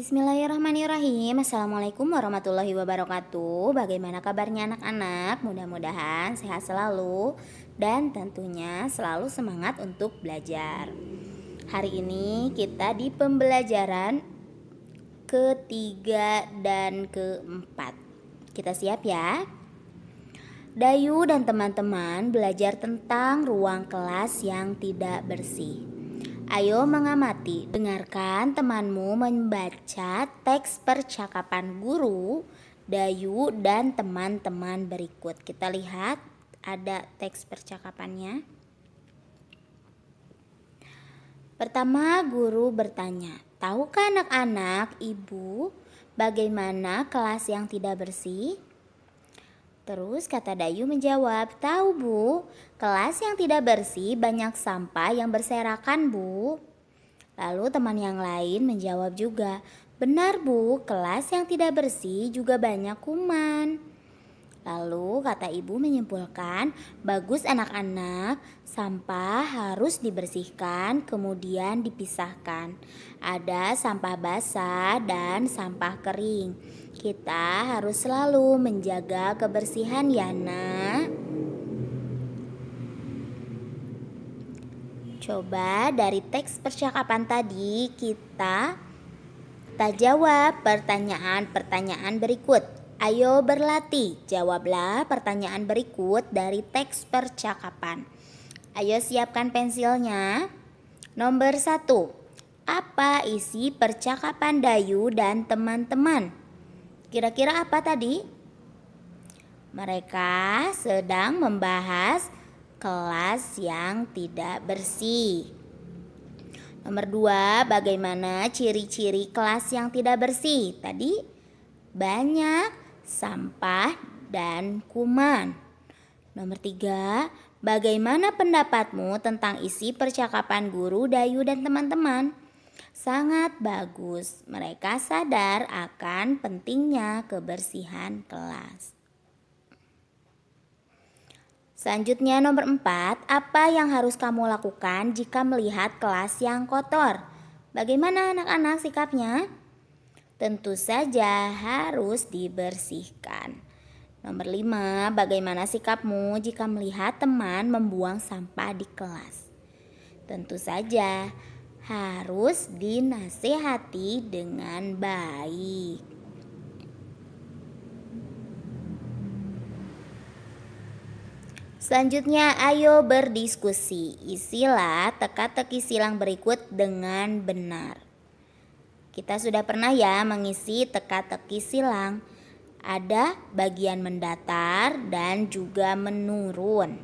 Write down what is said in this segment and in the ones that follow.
Bismillahirrahmanirrahim. Assalamualaikum warahmatullahi wabarakatuh. Bagaimana kabarnya anak-anak? Mudah-mudahan sehat selalu dan tentunya selalu semangat untuk belajar. Hari ini kita di pembelajaran ketiga dan keempat. Kita siap ya? Dayu dan teman-teman belajar tentang ruang kelas yang tidak bersih. Ayo mengamati, dengarkan temanmu membaca teks percakapan guru, Dayu, dan teman-teman berikut. Kita lihat ada teks percakapannya. Pertama, guru bertanya, "Tahukah anak-anak, Ibu, bagaimana kelas yang tidak bersih?" Terus kata Dayu menjawab, "Tahu Bu, kelas yang tidak bersih banyak sampah yang berserakan Bu." Lalu teman yang lain menjawab juga, "Benar Bu, kelas yang tidak bersih juga banyak kuman." Lalu kata ibu menyimpulkan, "Bagus anak-anak, sampah harus dibersihkan kemudian dipisahkan. Ada sampah basah dan sampah kering. Kita harus selalu menjaga kebersihan ya nak." Coba dari teks percakapan tadi kita jawab pertanyaan-pertanyaan berikut. Ayo berlatih, jawablah pertanyaan berikut dari teks percakapan. Ayo siapkan pensilnya. Nomor 1. Apa isi percakapan Dayu dan teman-teman? Kira-kira apa tadi? Mereka sedang membahas kelas yang tidak bersih. Nomor 2, bagaimana ciri-ciri kelas yang tidak bersih? Tadi banyak sampah dan kuman. Nomor 3, bagaimana pendapatmu tentang isi percakapan guru, Dayu, dan teman-teman? Sangat bagus, mereka sadar akan pentingnya kebersihan kelas. Selanjutnya nomor 4, apa yang harus kamu lakukan jika melihat kelas yang kotor? Bagaimana anak-anak sikapnya? Tentu saja harus dibersihkan. Nomor 5, bagaimana sikapmu jika melihat teman membuang sampah di kelas? Tentu saja harus dinasehati dengan baik. Selanjutnya, ayo berdiskusi. Isilah teka-teki silang berikut dengan benar. Kita sudah pernah ya mengisi teka-teki silang. Ada bagian mendatar dan juga menurun.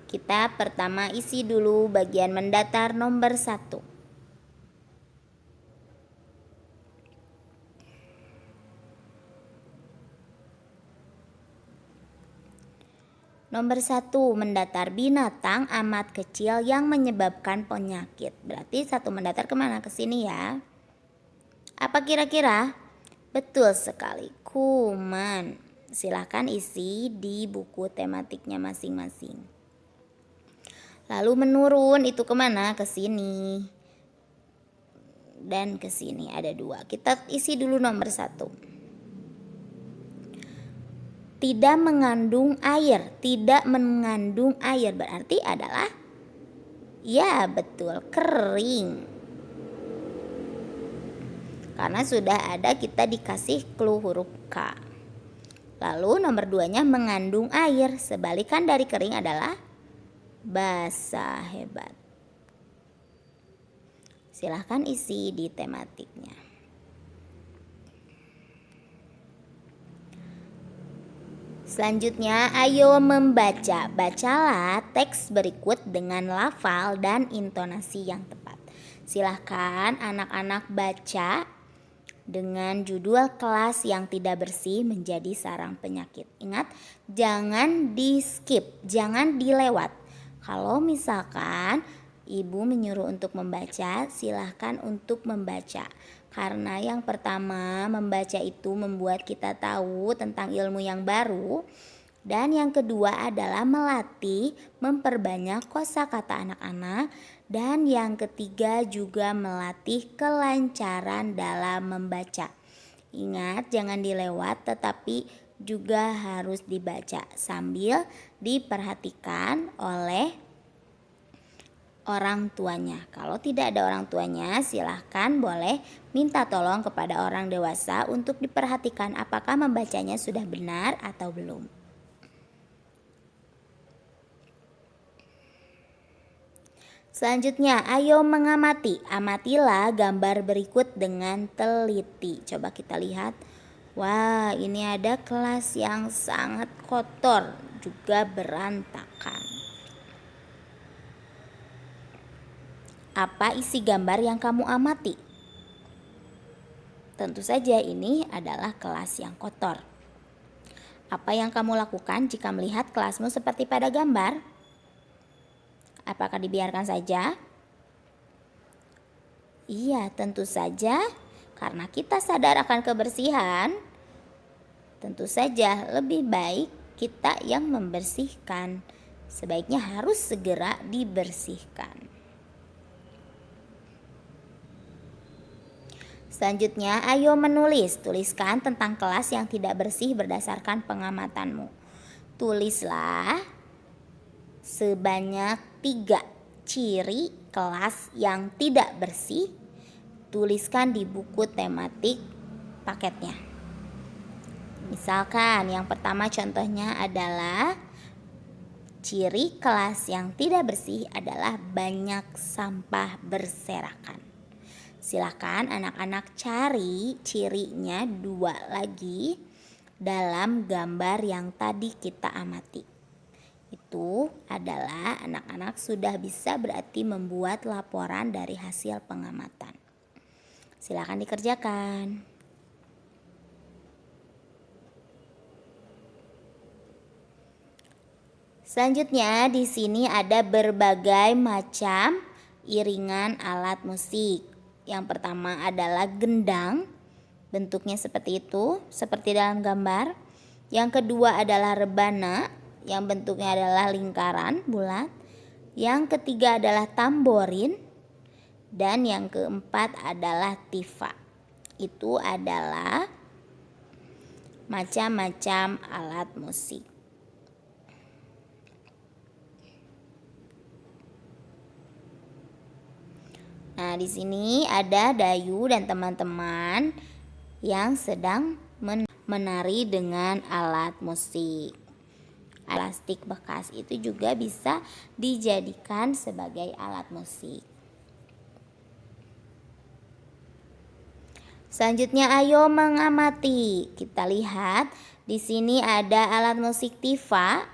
Kita pertama isi dulu bagian mendatar nomor 1. Nomor 1, mendatar binatang amat kecil yang menyebabkan penyakit. Berarti 1 mendatar kemana? Ke sini ya. Apa kira-kira? Betul sekali, kuman. Silahkan isi di buku tematiknya masing-masing. Lalu menurun itu kemana? Ke sini. Dan ke sini ada 2. Kita isi dulu nomor 1. Tidak mengandung air. Tidak mengandung air berarti adalah, ya betul, kering. Karena sudah ada kita dikasih clue huruf K. Lalu nomor 2-nya mengandung air. Sebalikan dari kering adalah basah. Hebat. Silahkan isi di tematiknya. Selanjutnya, ayo membaca. Bacalah teks berikut dengan lafal dan intonasi yang tepat. Silahkan anak-anak baca dengan judul kelas yang tidak bersih menjadi sarang penyakit. Ingat, jangan di skip, jangan dilewat. Kalau misalkan ibu menyuruh untuk membaca, silahkan untuk membaca. Karena yang pertama, membaca itu membuat kita tahu tentang ilmu yang baru. Dan yang kedua adalah melatih memperbanyak kosakata anak-anak. Dan yang ketiga juga melatih kelancaran dalam membaca. Ingat, jangan dilewat tetapi juga harus dibaca sambil diperhatikan oleh orang tuanya. Kalau tidak ada orang tuanya, silahkan boleh minta tolong kepada orang dewasa untuk diperhatikan apakah membacanya sudah benar atau belum. Selanjutnya, ayo mengamati. Amatilah gambar berikut dengan teliti. Coba kita lihat. Wah, ini ada kelas yang sangat kotor, juga berantakan. Apa isi gambar yang kamu amati? Tentu saja ini adalah kelas yang kotor. Apa yang kamu lakukan jika melihat kelasmu seperti pada gambar? Apakah dibiarkan saja? Iya, tentu saja. Karena kita sadar akan kebersihan, tentu saja lebih baik kita yang membersihkan. Sebaiknya harus segera dibersihkan. Selanjutnya, ayo menulis. Tuliskan tentang kelas yang tidak bersih berdasarkan pengamatanmu. Tulislah sebanyak 3 ciri kelas yang tidak bersih. Tuliskan di buku tematik paketnya. Misalkan yang pertama contohnya adalah ciri kelas yang tidak bersih adalah banyak sampah berserakan. Silakan anak-anak cari cirinya 2 lagi dalam gambar yang tadi kita amati. Itu adalah anak-anak sudah bisa berarti membuat laporan dari hasil pengamatan. Silakan dikerjakan. Selanjutnya di sini ada berbagai macam iringan alat musik. Yang pertama adalah gendang, bentuknya seperti itu, seperti dalam gambar. Yang kedua adalah rebana, yang bentuknya adalah lingkaran bulat. Yang ketiga adalah tamborin. Dan yang keempat adalah tifa. Itu adalah macam-macam alat musik. Nah, di sini ada Dayu dan teman-teman yang sedang menari dengan alat musik. Plastik bekas itu juga bisa dijadikan sebagai alat musik. Selanjutnya ayo mengamati. Kita lihat di sini ada alat musik tifa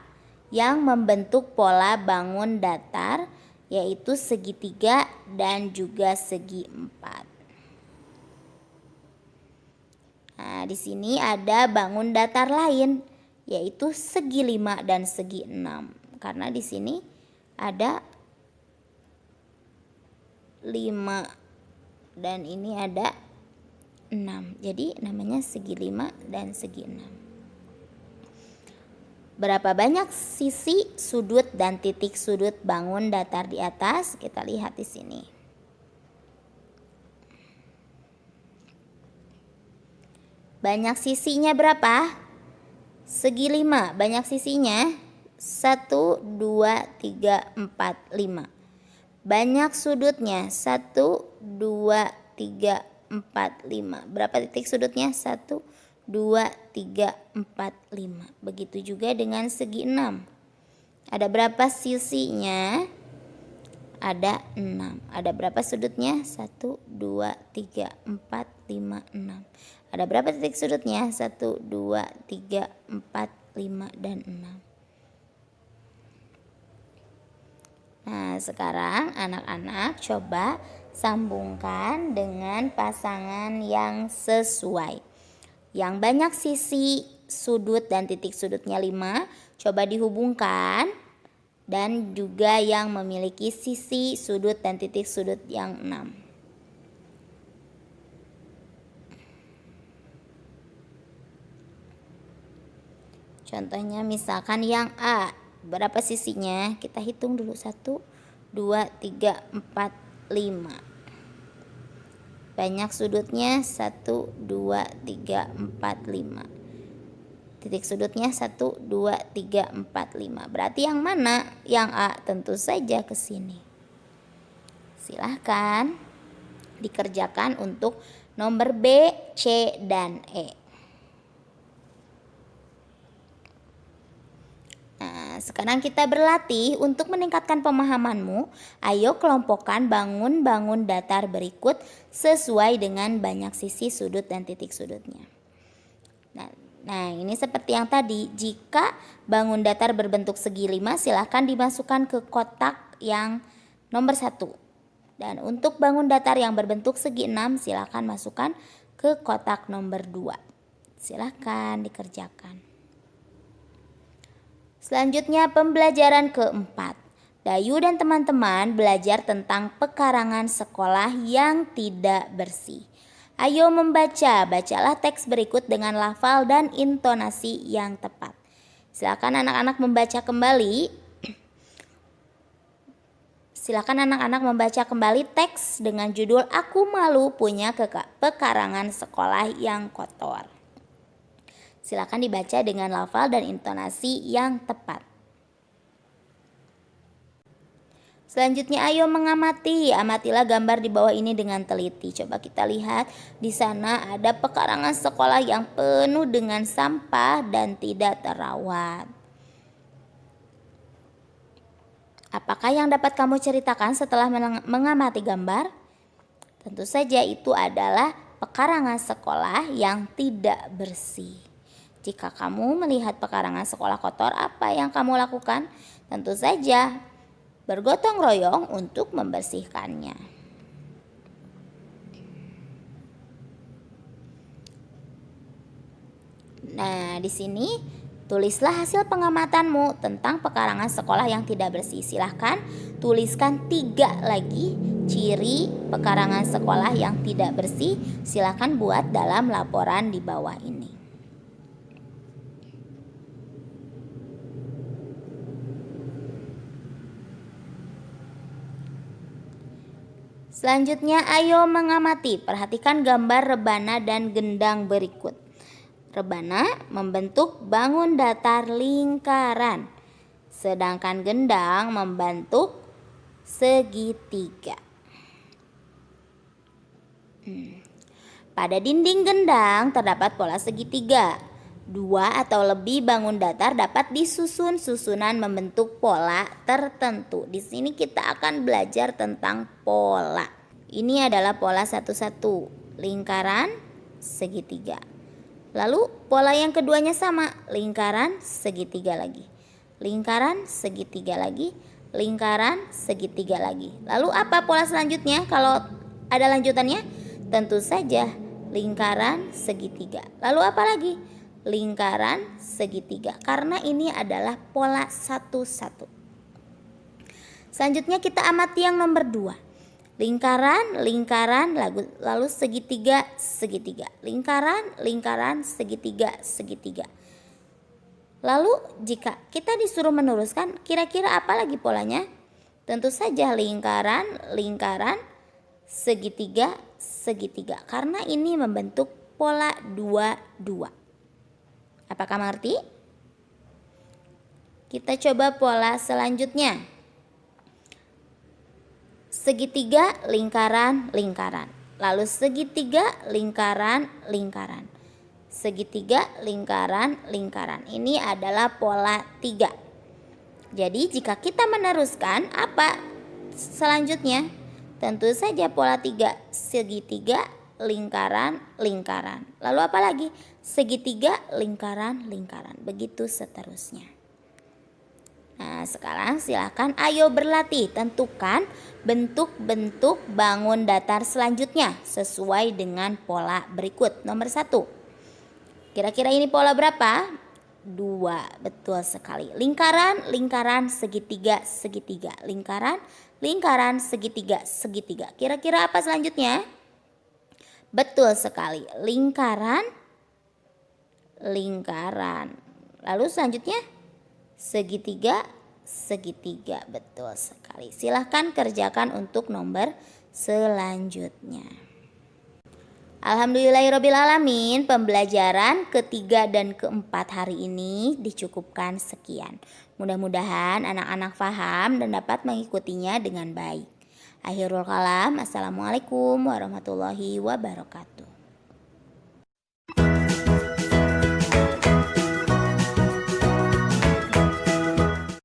yang membentuk pola bangun datar, yaitu segitiga dan juga segi 4. Nah, di sini ada bangun datar lain, yaitu segi 5 dan segi 6. Karena di sini ada 5 dan ini ada 6. Jadi namanya segi 5 dan segi 6. Berapa banyak sisi, sudut, dan titik sudut bangun datar di atas? Kita lihat di sini. Banyak sisinya berapa? Segi 5. Banyak sisinya 1, 2, 3, 4, 5. Banyak sudutnya 1, 2, 3, 4, 5. Berapa titik sudutnya? 1, 2, 3, 4, 5. Begitu juga dengan segi 6. Ada berapa sisinya? Ada 6. Ada berapa sudutnya? 1, 2, 3, 4, 5, 6. Ada berapa titik sudutnya? 1, 2, 3, 4, 5, dan 6. Nah, sekarang anak-anak coba sambungkan dengan pasangan yang sesuai. Yang banyak sisi, sudut, dan titik sudutnya 5, coba dihubungkan. Dan juga yang memiliki sisi, sudut, dan titik sudut yang 6. Contohnya misalkan yang A. Berapa sisinya? Kita hitung dulu. 1, 2, 3, 4, 5. Banyak sudutnya. 1, 2, 3, 4, 5. Titik sudutnya 1, 2, 3, 4, 5. Berarti yang mana? Yang A. Tentu saja ke sini. Silahkan dikerjakan untuk nomor B, C, dan E. Nah, sekarang kita berlatih untuk meningkatkan pemahamanmu. Ayo kelompokkan bangun-bangun datar berikut sesuai dengan banyak sisi, sudut, dan titik sudutnya. Nah, ini seperti yang tadi. Jika bangun datar berbentuk segi 5, silahkan dimasukkan ke kotak yang nomor 1. Dan untuk bangun datar yang berbentuk segi 6, silahkan masukkan ke kotak nomor 2. Silahkan dikerjakan. Selanjutnya pembelajaran keempat. Dayu dan teman-teman belajar tentang pekarangan sekolah yang tidak bersih. Ayo membaca, bacalah teks berikut dengan lafal dan intonasi yang tepat. Silakan anak-anak membaca kembali. Silakan anak-anak membaca kembali teks dengan judul Aku Malu Punya Pekarangan Sekolah yang Kotor. Silakan dibaca dengan lafal dan intonasi yang tepat. Selanjutnya ayo mengamati. Amatilah gambar di bawah ini dengan teliti. Coba kita lihat, di sana ada pekarangan sekolah yang penuh dengan sampah dan tidak terawat. Apakah yang dapat kamu ceritakan setelah mengamati gambar? Tentu saja itu adalah pekarangan sekolah yang tidak bersih. Jika kamu melihat pekarangan sekolah kotor, apa yang kamu lakukan? Tentu saja bergotong royong untuk membersihkannya. Nah, di sini tulislah hasil pengamatanmu tentang pekarangan sekolah yang tidak bersih. Silahkan tuliskan 3 lagi ciri pekarangan sekolah yang tidak bersih. Silahkan buat dalam laporan di bawah ini. Selanjutnya ayo mengamati. Perhatikan gambar rebana dan gendang berikut. Rebana membentuk bangun datar lingkaran, sedangkan gendang membentuk segitiga. Pada dinding gendang terdapat pola segitiga. 2 atau lebih bangun datar dapat disusun susunan membentuk pola tertentu. Di sini kita akan belajar tentang pola. Ini adalah pola 1-1, lingkaran, segitiga. Lalu pola yang keduanya sama, lingkaran, segitiga lagi. Lingkaran, segitiga lagi. Lingkaran, segitiga lagi. Lalu apa pola selanjutnya kalau ada lanjutannya? Tentu saja lingkaran, segitiga. Lalu apa lagi? Lingkaran, segitiga. Karena ini adalah pola 1-1. Selanjutnya kita amati yang nomor 2. Lingkaran, lingkaran, lalu segitiga, segitiga. Lingkaran, lingkaran, segitiga, segitiga. Lalu jika kita disuruh meneruskan, kira-kira apa lagi polanya? Tentu saja lingkaran, lingkaran, segitiga, segitiga. Karena ini membentuk pola 2-2. Apakah mengerti? Kita coba pola selanjutnya. Segitiga, lingkaran, lingkaran. Lalu segitiga, lingkaran, lingkaran. Segitiga, lingkaran, lingkaran. Ini adalah pola 3. Jadi jika kita meneruskan, apa selanjutnya? Tentu saja pola 3. Segitiga, lingkaran, lingkaran. Lalu apa lagi? Segitiga, lingkaran, lingkaran. Begitu seterusnya. Nah, sekarang silakan ayo berlatih. Tentukan bentuk-bentuk bangun datar selanjutnya sesuai dengan pola berikut. Nomor 1. Kira-kira ini pola berapa? 2. Betul sekali. Lingkaran, lingkaran, segitiga, segitiga. Lingkaran, lingkaran, segitiga, segitiga. Kira-kira apa selanjutnya? Betul sekali. Lingkaran, lingkaran. Lalu selanjutnya segitiga, segitiga. Betul sekali. Silahkan kerjakan untuk nomor selanjutnya. Alhamdulillahirrabbilalamin, pembelajaran ketiga dan keempat hari ini dicukupkan sekian. Mudah-mudahan anak-anak paham dan dapat mengikutinya dengan baik. Akhirul kalam, assalamualaikum warahmatullahi wabarakatuh.